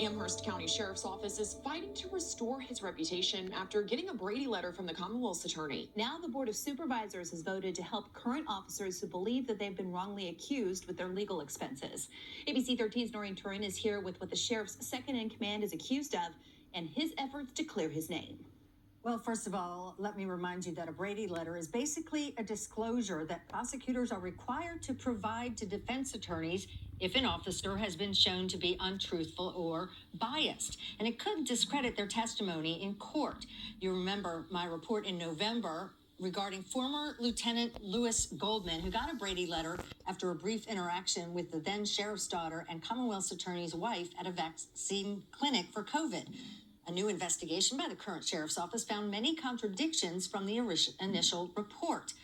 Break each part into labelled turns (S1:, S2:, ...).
S1: Amherst County Sheriff's Office is fighting to restore his reputation after getting a Brady letter from the Commonwealth's attorney.
S2: Now the Board of Supervisors has voted to help current officers who believe that they've been wrongly accused with their legal expenses. ABC 13's Noreen Turin is here with what the sheriff's second in command is accused of and his efforts to clear his name.
S3: Well, first of all, let me remind you that a Brady letter is basically a disclosure that prosecutors are required to provide to defense attorneys if an officer has been shown to be untruthful or biased. And it could discredit their testimony in court. You remember my report in November regarding former Lieutenant Louis Goldman, who got a Brady letter after a brief interaction with the then sheriff's daughter and Commonwealth's attorney's wife at a vaccine clinic for COVID. A new investigation by the current sheriff's office found many contradictions from the initial report.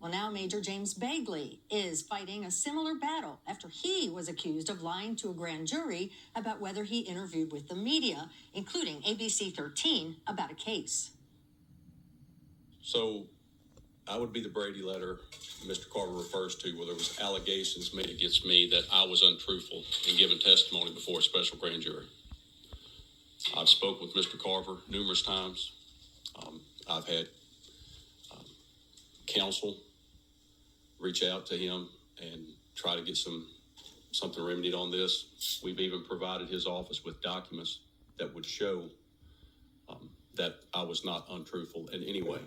S3: Well, now Major James Begley is fighting a similar battle after he was accused of lying to a grand jury about whether he interviewed with the media, including ABC 13, about a case.
S4: So I would be the Brady letter Mr. Carver refers to, where there was allegations made against me that I was untruthful in giving testimony before a special grand jury. I've spoke with Mr. Carver numerous times. I've had counsel reach out to him and try to get something remedied on this. We've even provided his office with documents that would show that I was not untruthful in any way.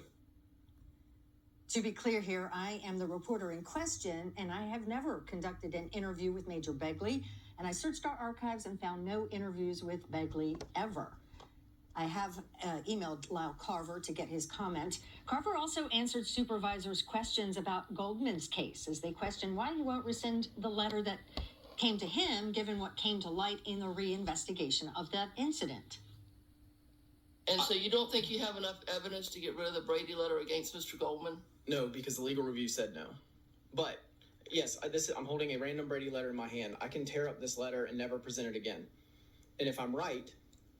S3: To be clear here, I am the reporter in question, and I have never conducted an interview with Major Begley, and I searched our archives and found no interviews with Begley ever. I have emailed Lyle Carver to get his comment. Carver also answered supervisors' questions about Goldman's case as they questioned why he won't rescind the letter that came to him, given what came to light in the reinvestigation of that incident.
S5: And so you don't think you have enough evidence to get rid of the Brady letter against Mr. Goldman?
S6: No, because the legal review said no. But yes, I'm holding a random Brady letter in my hand. I can tear up this letter and never present it again. And if I'm right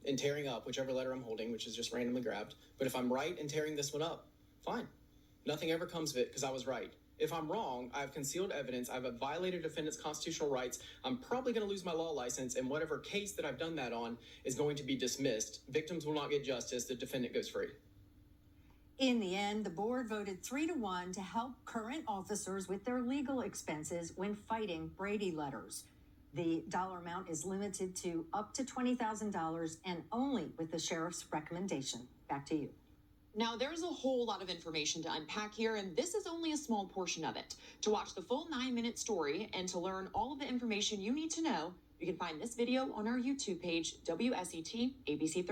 S6: in tearing up whichever letter I'm holding, which is just randomly grabbed, but if I'm right in tearing this one up, fine. Nothing ever comes of it because I was right. If I'm wrong, I've concealed evidence, I've violated a defendant's constitutional rights, I'm probably going to lose my law license, and whatever case that I've done that on is going to be dismissed. Victims will not get justice, the defendant goes free.
S3: In the end, the board voted 3-1 to help current officers with their legal expenses when fighting Brady letters. The dollar amount is limited to up to $20,000 and only with the sheriff's recommendation. Back to you.
S1: Now, there's a whole lot of information to unpack here, and this is only a small portion of it. To watch the full 9-minute story and to learn all of the information you need to know, you can find this video on our YouTube page, WSET ABC 13.